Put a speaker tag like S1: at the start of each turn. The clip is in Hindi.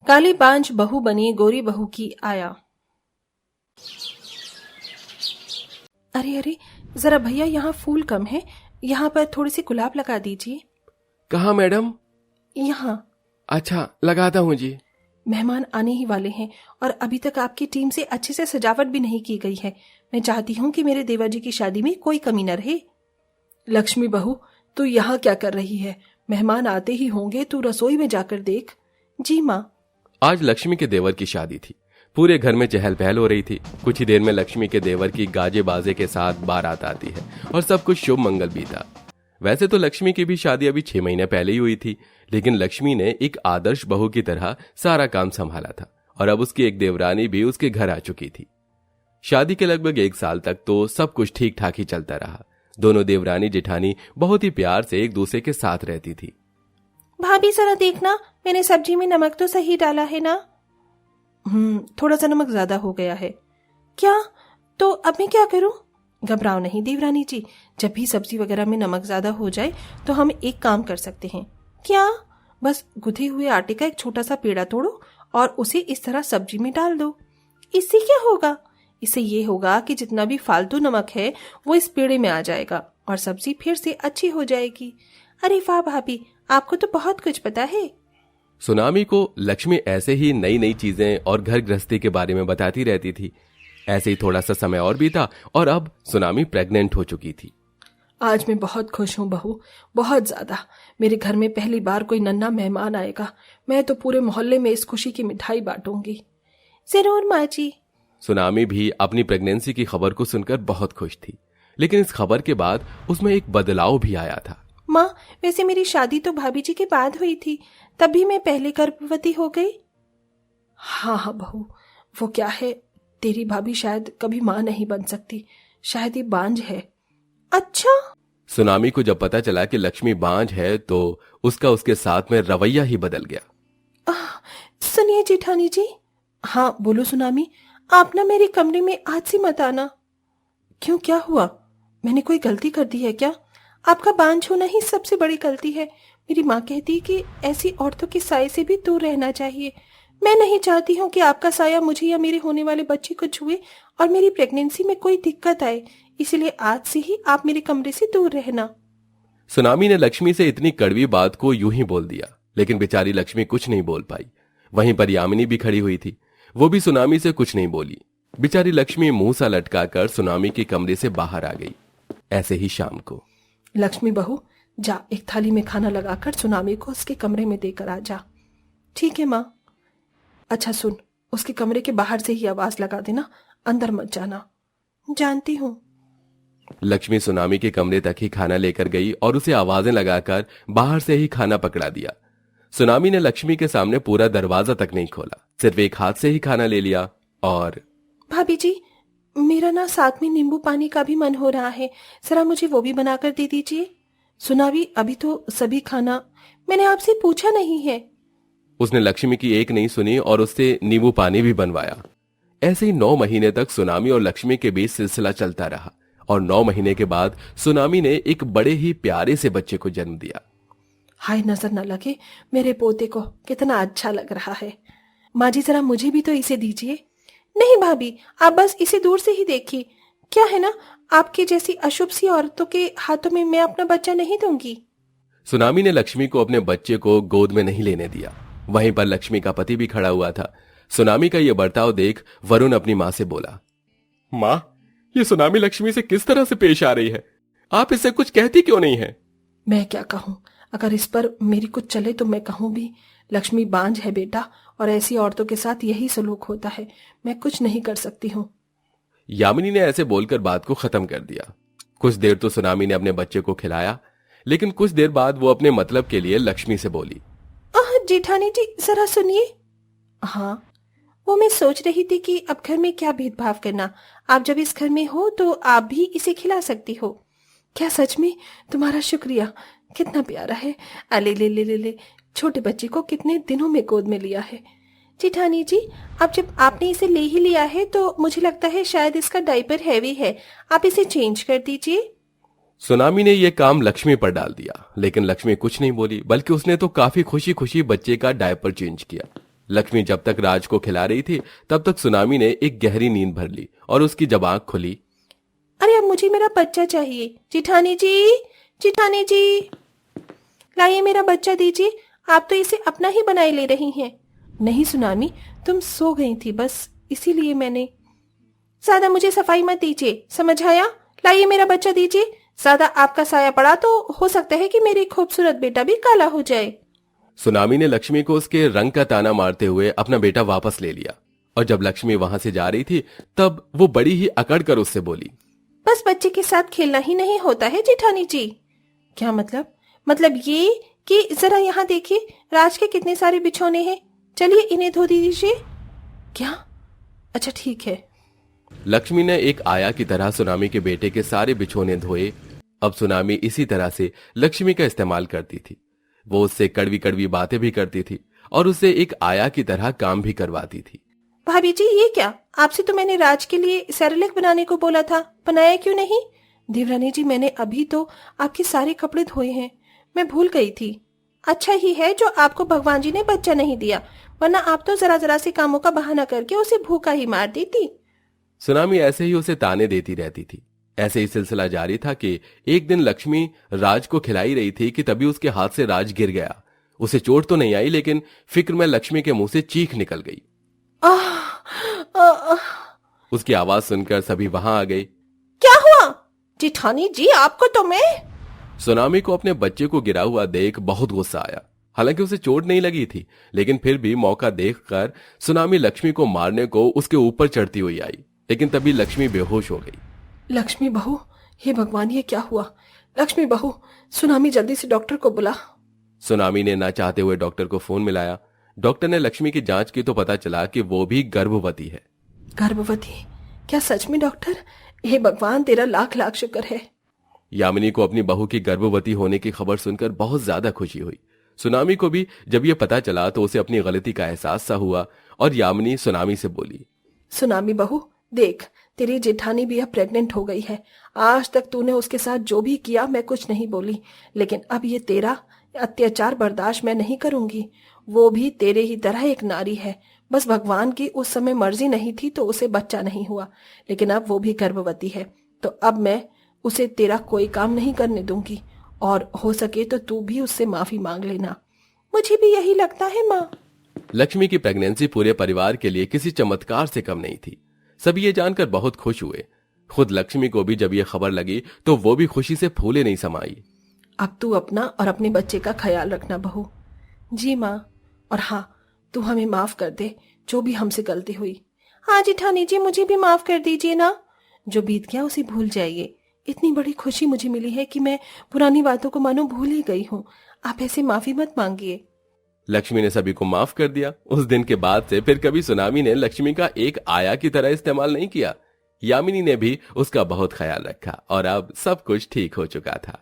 S1: काली बांझ बहू बनी गोरी बहू की आया। अरे अरे, जरा भैया यहाँ फूल कम है, यहाँ पर थोड़ी सी गुलाब लगा दीजिए।
S2: कहाँ मैडम?
S1: यहाँ।
S2: अच्छा, लगाता हूँ जी।
S1: मेहमान आने ही वाले हैं और अभी तक आपकी टीम से अच्छे से सजावट भी नहीं की गई है। मैं चाहती हूँ कि मेरे देवर जी की शादी में कोई कमी न रहे। लक्ष्मी बहू, तू यहाँ क्या कर रही है? मेहमान आते ही होंगे, तू रसोई में जाकर देख। जी माँ।
S2: आज लक्ष्मी के देवर की शादी थी। पूरे घर में चहल पहल हो रही थी। कुछ ही देर में लक्ष्मी के देवर की गाजे बाजे के साथ बारात आती है और सब कुछ शुभ मंगल बीता। वैसे तो लक्ष्मी की भी शादी अभी 6 महीने पहले ही हुई थी, लेकिन लक्ष्मी ने एक आदर्श बहू की तरह सारा काम संभाला था और अब उसकी एक देवरानी भी उसके घर आ चुकी थी। शादी के लगभग 1 साल तक तो सब कुछ ठीक ठाक ही चलता रहा। दोनों देवरानी जेठानी बहुत ही प्यार से एक दूसरे के साथ रहती थी।
S1: भाभी जरा देखना, मैंने सब्जी में नमक तो सही डाला है ना? थोड़ा सा नमक ज्यादा हो गया है। क्या? तो अब मैं क्या करूं? घबराओ नहीं देवरानी जी, जब भी सब्जी वगैरह में नमक ज्यादा हो जाए तो हम एक काम कर सकते हैं। क्या? बस गुथे हुए आटे का एक छोटा सा पेड़ा तोड़ो और उसे इस तरह सब्जी में डाल दो। इससे क्या होगा? इससे ये होगा कि जितना भी फालतू नमक है वो इस पेड़े में आ जाएगा और सब्जी फिर से अच्छी हो जाएगी। अरे वाह भाभी, आपको तो बहुत कुछ पता है।
S2: सुनामी को लक्ष्मी ऐसे ही नई नई चीजें और घर गृहस्थी के बारे में बताती रहती थी। ऐसे ही थोड़ा सा समय और बीता और अब सुनामी प्रेग्नेंट हो चुकी थी।
S1: आज मैं बहुत खुश हूँ बहू, बहुत ज्यादा। मेरे घर में पहली बार कोई नन्हा मेहमान आएगा। मैं तो पूरे मोहल्ले में इस खुशी की मिठाई बांटूंगी। जरूर माँ जी।
S2: सुनामी भी अपनी प्रेगनेंसी की खबर को सुनकर बहुत खुश थी, लेकिन इस खबर के बाद उसमें एक बदलाव भी आया था।
S1: माँ, वैसे मेरी शादी तो भाभी जी के बाद हुई थी, तब भी मैं पहले गर्भवती हो गई। हाँ हाँ बहू, वो क्या है, तेरी भाभी शायद कभी माँ नहीं बन सकती, शायद ये बांझ है। अच्छा?
S2: सुनामी को जब पता चला कि लक्ष्मी बांझ है तो उसका उसके साथ में रवैया ही बदल गया।
S1: सुनिए जेठानी जी। हाँ बोलो सुनामी, आप ना मेरे कमरे में आज से मत आना। क्यों, क्या हुआ? मैंने कोई गलती कर दी है क्या? आपका बांझ होना ही सबसे बड़ी गलती है। मेरी माँ कहती है कि ऐसी औरतों के साये से भी दूर रहना चाहिए। मैं नहीं चाहती हूँ कि आपका साया मुझे या मेरे होने वाले बच्चे को छुए और मेरी प्रेगनेंसी में कोई दिक्कत आए, इसलिए आज से ही आप मेरे कमरे से दूर रहना।
S2: सुनामी ने लक्ष्मी से इतनी कड़वी बात को यूं ही बोल दिया, लेकिन बेचारी लक्ष्मी कुछ नहीं बोल पाई। वहीं पर यामिनी भी खड़ी हुई थी, वो भी सुनामी से कुछ नहीं बोली। बेचारी लक्ष्मी मुंह सा लटकाकर सुनामी के कमरे से बाहर आ गई। ऐसे ही शाम को,
S1: लक्ष्मी बहू, जा एक थाली में खाना लगाकर सुनामी को उसके कमरे में देकर आ जा। ठीक है माँ। अच्छा सुन, उसके कमरे के बाहर से ही आवाज लगा देना, अंदर मत जाना। जानती हूँ।
S2: लक्ष्मी सुनामी के कमरे तक ही खाना लेकर गई और उसे आवाजें लगाकर बाहर से ही खाना पकड़ा दिया। सुनामी ने लक्ष्मी के सामने पूरा दरवाजा तक नहीं खोला, सिर्फ एक हाथ से ही खाना ले लिया और
S1: भाभी जी, मेरा ना साथ में नींबू पानी का भी मन हो रहा है, जरा मुझे वो भी बनाकर दे दीजिए। सुनामी, अभी तो सभी खाना, मैंने आपसे पूछा नहीं है।
S2: उसने लक्ष्मी की एक नहीं सुनी और उससे नींबू पानी भी बनवाया। ऐसे ही 9 महीने तक सुनामी और लक्ष्मी के बीच सिलसिला चलता रहा और 9 महीने के बाद सुनामी ने एक बड़े ही प्यारे से बच्चे को जन्म दिया।
S1: हाय, नजर न लगे मेरे पोते को, कितना अच्छा लग रहा है। माँ जी, जरा मुझे भी तो इसे दीजिए। नहीं भाभी, आप बस इसे दूर से ही देखिए। क्या है ना, आपके जैसी अशुभ सी औरतों के हाथों में मैं अपना बच्चा नहीं दूंगी।
S2: सुनामी ने लक्ष्मी को अपने बच्चे को गोद में नहीं लेने दिया। वहीं पर लक्ष्मी का पति भी खड़ा हुआ था। सुनामी का यह बर्ताव देख वरुण अपनी माँ से बोला, माँ, ये सुनामी लक्ष्मी से किस तरह से पेश आ रही है? आप इससे कुछ कहती क्यों नहीं है?
S1: मैं क्या कहूँ, अगर इस पर मेरी कुछ चले तो मैं कहूँ भी। लक्ष्मी बांझ है बेटा, और ऐसी औरतों के साथ यही सलूक होता है। मैं कुछ नहीं कर सकती हूँ।
S2: यामिनी ने ऐसे बोलकर बात को खत्म कर दिया। कुछ देर तो सुनामी ने अपने बच्चे को खिलाया, लेकिन कुछ देर बाद वो अपने मतलब के लिए लक्ष्मी से बोली,
S1: जेठानी जी जरा सुनिए। हाँ, वो मैं सोच रही थी कि अब घर में क्या भेदभाव करना, आप जब इस घर में हो तो आप भी इसे खिला सकती हो। क्या सच में? तुम्हारा शुक्रिया, कितना प्यारा है। अले ले ले ले ले, छोटे बच्चे को कितने दिनों में गोद में लिया है। जेठानी जी, अब जब आपने इसे ले ही लिया है तो मुझे लगता है शायद इसका डायपर हैवी है, आप इसे चेंज कर दीजिए।
S2: सुनामी ने यह काम लक्ष्मी पर डाल दिया, लेकिन लक्ष्मी कुछ नहीं बोली, बल्कि उसने तो काफी खुशी खुशी बच्चे का डायपर चेंज किया। लक्ष्मी जब तक राज को खिला रही थी तब तक सुनामी ने एक गहरी नींद भर ली और उसकी जब आंख खुली,
S1: अरे अब मुझे मेरा बच्चा चाहिए। जिठानी जी, जिठानी जी, लाइए मेरा बच्चा दीजिए। आप तो इसे अपना ही बनाए ले रही हैं। नहीं सुनामी, तुम सो गई थी बस इसीलिए मैंने। ज्यादा मुझे सफाई मत दीजिए, समझ आया? लाइए मेरा बच्चा दीजिए। ज्यादा आपका साया पड़ा तो हो सकता है कि मेरी खूबसूरत बेटा भी काला हो जाए।
S2: सुनामी ने लक्ष्मी को उसके रंग का ताना मारते हुए अपना बेटा वापस ले लिया और जब लक्ष्मी वहां से जा रही थी तब वो बड़ी ही अकड़ कर उससे बोली,
S1: बस बच्चे के साथ खेलना ही नहीं होता है जिठानी जी। क्या मतलब? मतलब ये कि जरा यहाँ देखिए, राज के कितने सारे बिछौने हैं। चलिए इन्हें धो दीजिए। क्या? अच्छा ठीक है।
S2: लक्ष्मी ने एक आया की तरह सुनामी के बेटे के सारे बिछोने धोए। अब सुनामी इसी तरह से लक्ष्मी का इस्तेमाल करती थी। वो उससे कड़वी कड़वी बातें भी करती थी और उससे एक आया की तरह काम भी करवाती थी।
S1: भाभी जी ये क्या? आपसे तो मैंने राज के लिए सेरेलैक बनाने को बोला था, बनाया क्यों नहीं? देवरानी जी मैंने अभी तो आपके सारे कपड़े धोए हैं, मैं भूल गई थी। अच्छा ही है जो आपको भगवान जी ने बच्चा नहीं दिया, वरना आप तो जरा जरा से कामों का बहाना करके उसे भूखा ही मार देती।
S2: सुनामी ऐसे ही उसे ताने देती रहती थी। ऐसे ही सिलसिला जारी था कि एक दिन लक्ष्मी राज को खिलाई रही थी कि तभी उसके हाथ से राज गिर गया। उसे चोट तो नहीं आई लेकिन फिक्र में लक्ष्मी के मुंह से चीख निकल गई। उसकी आवाज सुनकर सभी वहां आ गए।
S1: क्या हुआ? जिठानी जी आपको तो मैं।
S2: सुनामी को अपने बच्चे को गिरा हुआ देख बहुत गुस्सा आया। हालांकि उसे चोट नहीं लगी थी लेकिन फिर भी मौका देखकर सुनामी लक्ष्मी को मारने को उसके ऊपर चढ़ती हुई आई, लेकिन तभी लक्ष्मी बेहोश हो गई।
S1: लक्ष्मी बहू, हे भगवान ये क्या हुआ? लक्ष्मी बहू, सुनामी जल्दी से डॉक्टर को बुला।
S2: सुनामी ने ना चाहते हुए डॉक्टर को फोन मिलाया। डॉक्टर ने लक्ष्मी की जांच की तो पता चला कि वो भी गर्भवती है।
S1: गर्भवती? क्या सच में डॉक्टर? हे भगवान तेरा लाख लाख शुक्र है।
S2: यामिनी को अपनी बहू की गर्भवती होने की खबर सुनकर बहुत ज्यादा खुशी हुई। सुनामी को भी जब ये पता चला तो उसे अपनी गलती का एहसास सा हुआ और यामिनी सुनामी से बोली,
S1: सुनामी बहू देख, तेरी जेठानी भी अब प्रेग्नेंट हो गई है। आज तक तूने उसके साथ जो भी किया मैं कुछ नहीं बोली, लेकिन अब ये तेरा अत्याचार बर्दाश्त मैं नहीं करूंगी। वो भी तेरे ही तरह एक नारी है। बस भगवान की उस समय मर्जी नहीं थी तो उसे बच्चा नहीं हुआ, लेकिन अब वो भी गर्भवती है तो अब मैं उसे तेरा कोई काम नहीं करने दूंगी और हो सके तो तू भी उससे माफी मांग लेना। मुझे भी यही लगता है माँ।
S2: लक्ष्मी की प्रेगनेंसी पूरे परिवार के लिए किसी चमत्कार से कम नहीं थी। सभी ये जानकर बहुत खुश हुए। खुद लक्ष्मी को भी जब ये खबर लगी तो वो भी खुशी से फूले नहीं समाई।
S1: अब तू अपना और अपने बच्चे का ख्याल रखना बहू। जी माँ, और हाँ तू हमें माफ कर दे जो भी हमसे गलती हुई। हाँ जिठानी जी मुझे भी माफ कर दीजिए ना। जो बीत गया उसे भूल जाइए। इतनी बड़ी खुशी मुझे मिली है कि मैं पुरानी बातों को मानो भूल ही गई हूँ। आप ऐसे माफी मत मांगिए।
S2: लक्ष्मी ने सभी को माफ कर दिया। उस दिन के बाद से फिर कभी सुनामी ने लक्ष्मी का एक आया की तरह इस्तेमाल नहीं किया। यामिनी ने भी उसका बहुत ख्याल रखा और अब सब कुछ ठीक हो चुका था।